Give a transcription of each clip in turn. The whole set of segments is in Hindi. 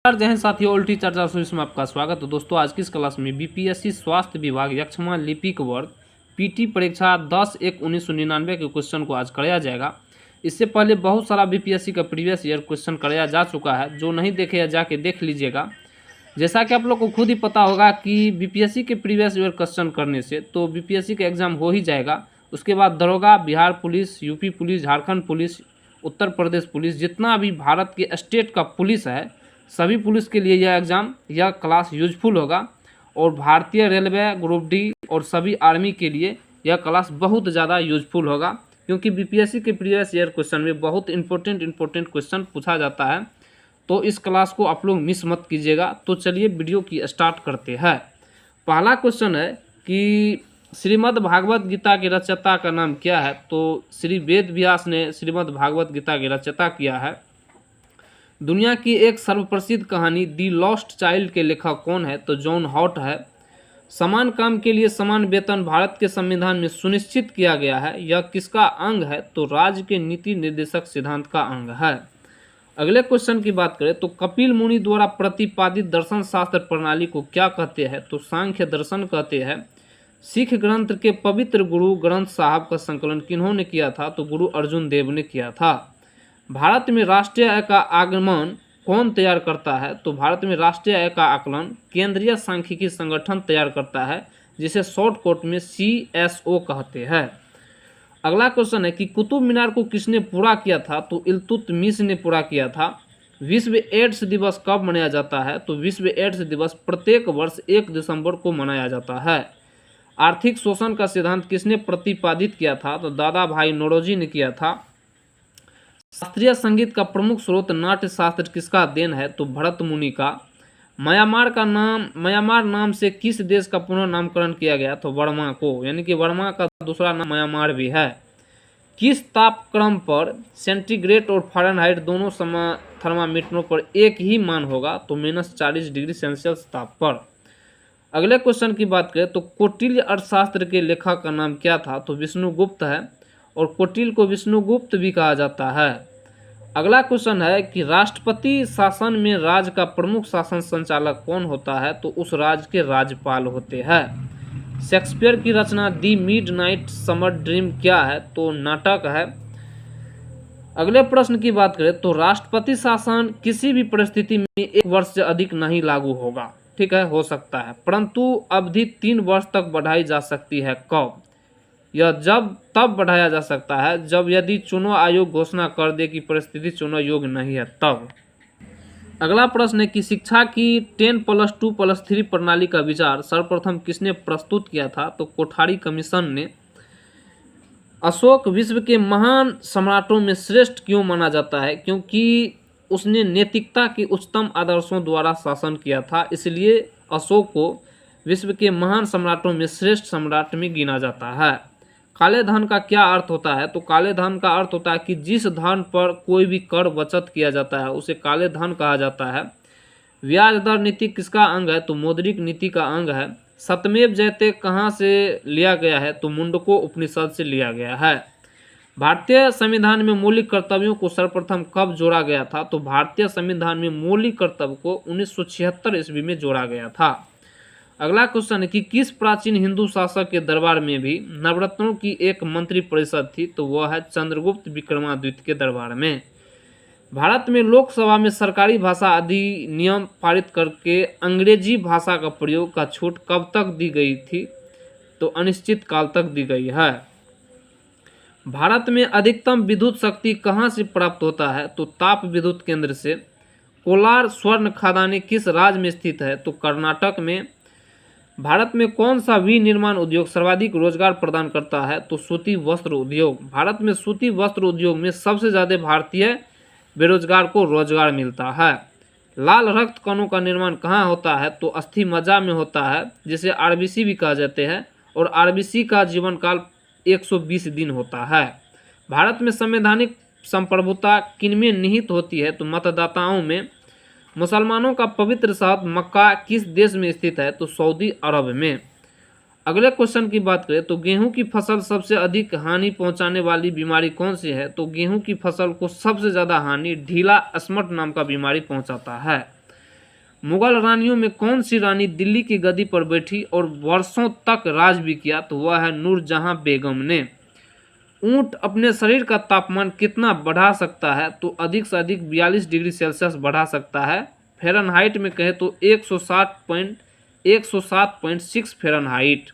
जय हिंद साथियों, उल्टी चर्चा में आपका स्वागत है। दोस्तों आज की इस क्लास में बीपीएससी स्वास्थ्य विभाग यक्षमा लिपिक वर्ग पीटी परीक्षा 10/1/1999 के क्वेश्चन को आज कराया जाएगा। इससे पहले बहुत सारा बीपीएससी का प्रीवियस ईयर क्वेश्चन कराया जा चुका है, जो नहीं देखे या जाके देख लीजिएगा। जैसा कि आप लोग को खुद ही पता होगा कि बीपीएससी के प्रीवियस ईयर क्वेश्चन करने से तो बीपीएससी का एग्जाम हो ही जाएगा। उसके बाद दरोगा, Bihar police, UP police, Jharkhand police, Uttar Pradesh police, जितना भी भारत के स्टेट का पुलिस है सभी पुलिस के लिए यह एग्ज़ाम यह क्लास यूजफुल होगा। और भारतीय रेलवे, ग्रुप डी और सभी आर्मी के लिए यह क्लास बहुत ज़्यादा यूजफुल होगा, क्योंकि बीपीएससी के प्रीवियस ईयर क्वेश्चन में बहुत इंपॉर्टेंट क्वेश्चन पूछा जाता है। तो इस क्लास को आप लोग मिस मत कीजिएगा। तो चलिए वीडियो की स्टार्ट करते हैं। पहला क्वेश्चन है कि श्रीमद् भागवत गीता के रचयिता का नाम क्या है। तो श्री वेद व्यास ने श्रीमद् भागवत गीता की रचयिता किया है। दुनिया की एक सर्वप्रसिद्ध कहानी दी लॉस्ट चाइल्ड के लेखक कौन है। तो जॉन हॉट है। समान काम के लिए समान वेतन भारत के संविधान में सुनिश्चित किया गया है। यह किसका अंग है। तो राज्य के नीति निर्देशक सिद्धांत का अंग है। अगले क्वेश्चन की बात करें तो कपिल मुनि द्वारा प्रतिपादित दर्शन शास्त्र प्रणाली को क्या कहते हैं। तो सांख्य दर्शन कहते हैं। सिख ग्रंथ के पवित्र गुरु ग्रंथ साहब का संकलन किन्होंने किया था। तो गुरु अर्जुन देव ने किया था। भारत में राष्ट्रीय आय का आगमन कौन तैयार करता है। तो भारत में राष्ट्रीय आय का आकलन केंद्रीय सांख्यिकी संगठन तैयार करता है, जिसे शॉर्टकट में CSO कहते हैं। अगला क्वेश्चन है कि कुतुब मीनार को किसने पूरा किया था। तो इल्तुतमिश ने पूरा किया था। विश्व एड्स दिवस कब मनाया जाता है। तो विश्व एड्स दिवस प्रत्येक वर्ष 1 दिसंबर को मनाया जाता है। आर्थिक शोषण का सिद्धांत किसने प्रतिपादित किया था। तो दादा भाई नौरोजी ने किया था। शास्त्रीय संगीत का प्रमुख स्रोत नाट्य शास्त्र किसका देन है। तो भरत मुनि का। म्यांमार नाम से किस देश का पुनः नामकरण किया गया। तो वर्मा को, यानी कि वर्मा का दूसरा नाम म्यांमार भी है। किस तापक्रम पर सेंटीग्रेड और फ़ारेनहाइट दोनों थर्मामीटरों पर एक ही मान होगा। तो -40 डिग्री सेल्सियस ताप पर। अगले क्वेश्चन की बात करें तो कौटिल्य अर्थशास्त्र के लेखक का नाम क्या था। तो विष्णुगुप्त है। और कौटिल्य को विष्णुगुप्त भी कहा जाता है। अगला क्वेश्चन है कि राष्ट्रपति शासन में राज्य का प्रमुख शासन संचालक कौन होता है। तो उस राज्य के राज्यपाल होते हैं। शेक्सपियर की रचना दी मिडनाइट समर ड्रीम क्या है। तो नाटक है। अगले प्रश्न की बात करें तो राष्ट्रपति शासन किसी भी परिस्थिति में 1 वर्ष से अधिक नहीं लागू होगा। ठीक है, हो सकता है, परंतु अवधि 3 वर्ष तक बढ़ाई जा सकती है। कब? यह तब बढ़ाया जा सकता है जब यदि चुनाव आयोग घोषणा कर दे कि परिस्थिति चुनाव योग्य नहीं है, तब। अगला प्रश्न है कि शिक्षा की 10+2+3 प्रणाली का विचार सर्वप्रथम किसने प्रस्तुत किया था। तो कोठारी कमीशन ने। अशोक विश्व के महान सम्राटों में श्रेष्ठ क्यों माना जाता है। क्योंकि उसने नैतिकता के उच्चतम आदर्शों द्वारा शासन किया था, इसलिए अशोक को विश्व के महान सम्राटों में श्रेष्ठ सम्राट में गिना जाता है। काले धन का क्या अर्थ होता है। तो काले धन का अर्थ होता है कि जिस धन पर कोई भी कर बचत किया जाता है उसे काले धन कहा जाता है। ब्याज दर नीति किसका अंग है। तो मौद्रिक नीति का अंग है। सत्यमेव जयते कहाँ से लिया गया है। तो मुंडको उपनिषद से लिया गया है। भारतीय संविधान में मौलिक कर्तव्यों को सर्वप्रथम कब जोड़ा गया था। तो भारतीय संविधान में मौलिक कर्तव्य को 1976 ईस्वी में जोड़ा गया था। अगला क्वेश्चन है कि किस प्राचीन हिंदू शासक के दरबार में भी नवरत्नों की एक मंत्री परिषद थी। तो वह है चंद्रगुप्त विक्रमादित्य के दरबार में। भारत में लोकसभा में सरकारी भाषा अधिनियम पारित करके अंग्रेजी भाषा का प्रयोग का छूट कब तक दी गई थी। तो अनिश्चित काल तक दी गई है। भारत में अधिकतम विद्युत शक्ति कहाँ से प्राप्त होता है। तो ताप विद्युत केंद्र से। कोलार स्वर्ण खदानें किस राज्य में स्थित है। तो कर्नाटक में। भारत में कौन सा विनिर्माण उद्योग सर्वाधिक रोजगार प्रदान करता है। तो सूती वस्त्र उद्योग। भारत में सूती वस्त्र उद्योग में सबसे ज़्यादा भारतीय बेरोजगार को रोजगार मिलता है। लाल रक्त कणों का निर्माण कहाँ होता है। तो अस्थि मज्जा में होता है, जिसे RBC भी कहा जाते हैं। और RBC का जीवन काल 120 दिन होता है। भारत में संवैधानिक संप्रभुता किनमें निहित होती है। तो मतदाताओं में। मुसलमानों का पवित्र शहर मक्का किस देश में स्थित है। तो सऊदी अरब में। अगले क्वेश्चन की बात करें तो गेहूं की फसल सबसे अधिक हानि पहुंचाने वाली बीमारी कौन सी है। तो गेहूं की फसल को सबसे ज़्यादा हानि ढीला स्मट नाम का बीमारी पहुंचाता है। मुगल रानियों में कौन सी रानी दिल्ली की गद्दी पर बैठी और वर्षों तक राज भी किया? तो वह है नूरजहां बेगम ने। ऊंट अपने शरीर का तापमान कितना बढ़ा सकता है? तो अधिक से अधिक 42 डिग्री सेल्सियस बढ़ा सकता है। फ़ारेनहाइट में कहे तो 107.6 फ़ारेनहाइट।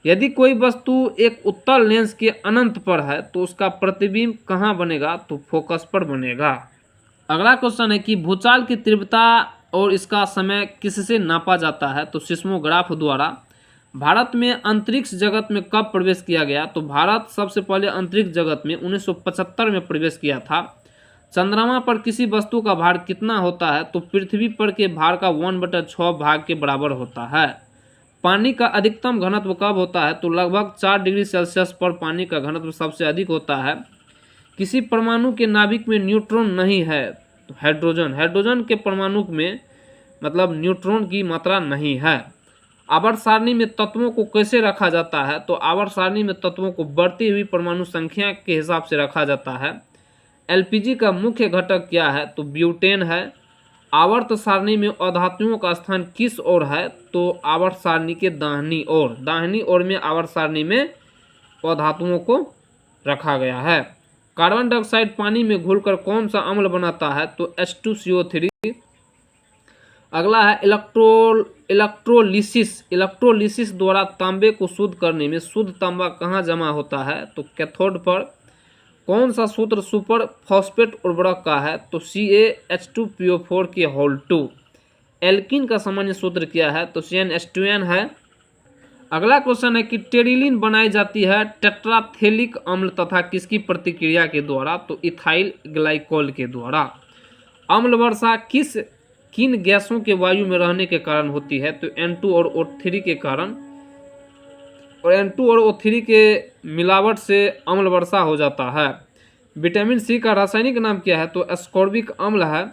यदि कोई वस्तु एक उत्तल लेंस के अनंत पर है तो उसका प्रतिबिंब कहाँ बनेगा? तो फोकस पर बनेगा। अगला क्वेश्चन है कि भूचाल की तीव्रता और इसका समय किससे नापा जाता है? तो सिस्मोग्राफ द्वारा। भारत में अंतरिक्ष जगत में कब प्रवेश किया गया? तो भारत सबसे पहले अंतरिक्ष जगत में 1975 में प्रवेश किया था। चंद्रमा पर किसी वस्तु का भार कितना होता है? तो पृथ्वी पर के भार का 1/6 भाग के बराबर होता है। पानी का अधिकतम घनत्व कब होता है? तो लगभग 4 डिग्री सेल्सियस पर पानी का घनत्व सबसे अधिक होता है। किसी परमाणु के नाभिक में न्यूट्रॉन नहीं है? तो हाइड्रोजन के परमाणु में मतलब न्यूट्रॉन की मात्रा नहीं है। आवर्त सारणी में तत्वों को कैसे रखा जाता है? तो आवर्त सारणी में तत्वों को बढ़ती हुई परमाणु संख्या के हिसाब से रखा जाता है। एलपीजी का मुख्य घटक क्या है? तो ब्यूटेन है। आवर्त सारणी में अधातुओं का स्थान किस ओर है? तो आवर्त सारणी के दाहिनी ओर में आवर्त सारणी में अधातुओं को रखा गया है। कार्बन डाइऑक्साइड पानी में घुलकर कौन सा अम्ल बनाता है? तो H2CO3। अगला है इलेक्ट्रोलिसिस द्वारा तांबे को शुद्ध करने में शुद्ध तांबा कहाँ जमा होता है? तो कैथोड पर। कौन सा सूत्र सुपर फॉस्फेट उर्वरक का है? तो CaH2PO4 के होल 2। एल्किन का सामान्य सूत्र क्या है? तो CnH2n है। अगला क्वेश्चन है कि टेरिलिन बनाई जाती है टेट्राथेलिक अम्ल तथा किसकी प्रतिक्रिया के द्वारा? तो इथाइल ग्लाइकोल के द्वारा। अम्ल वर्षा किन गैसों के वायु में रहने के कारण होती है? तो N2 और O3 के कारण। और N2 और O3 के मिलावट से अम्ल वर्षा हो जाता है। विटामिन सी का रासायनिक नाम क्या है? तो एस्कॉर्बिक अम्ल है।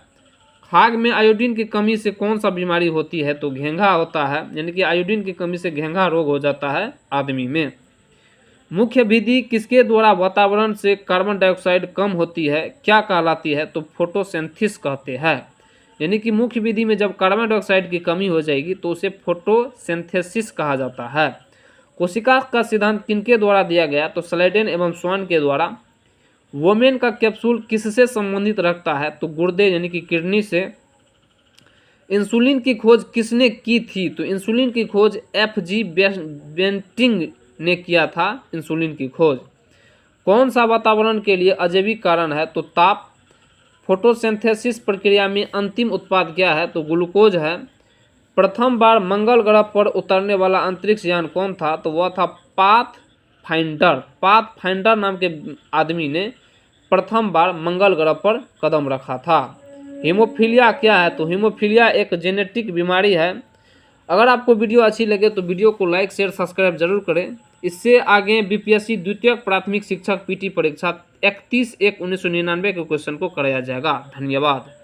खाग में आयोडीन की कमी से कौन सा बीमारी होती है? तो घेंघा होता है, यानी कि आयोडीन की कमी से घेंघा रोग हो जाता है आदमी में। मुख्य विधि किसके द्वारा वातावरण से कार्बन डाइऑक्साइड कम होती है, क्या कहलाती है? तो फोटोसिंथेसिस कहते हैं। यानी कि मुख्य विधि में जब कार्बन डाइऑक्साइड की कमी हो जाएगी तो उसे फोटोसिंथेसिस कहा जाता है। कोशिका का सिद्धांत किनके द्वारा दिया गया? तो स्लाइडेन एवं स्वान के द्वारा। वोमेन का कैप्सूल किससे संबंधित रखता है? तो गुर्दे यानी कि किडनी से। इंसुलिन की खोज किसने की थी? तो इंसुलिन की खोज F.G. बेंटिंग ने किया था इंसुलिन की खोज। कौन सा वातावरण के लिए अजैविक कारण है? तो ताप। फोटोसिंथेसिस प्रक्रिया में अंतिम उत्पाद क्या है? तो ग्लूकोज है। प्रथम बार मंगल ग्रह पर उतरने वाला अंतरिक्ष यान कौन था? तो वह था पाथफाइंडर नाम के आदमी ने प्रथम बार मंगल ग्रह पर कदम रखा था। हीमोफीलिया क्या है? तो हीमोफीलिया एक जेनेटिक बीमारी है। अगर आपको वीडियो अच्छी लगे तो वीडियो को लाइक शेयर सब्सक्राइब जरूर करें। इससे आगे बीपीएससी द्वितीयक प्राथमिक शिक्षक पीटी परीक्षा 31/1/1999 के क्वेश्चन को कराया जाएगा। धन्यवाद।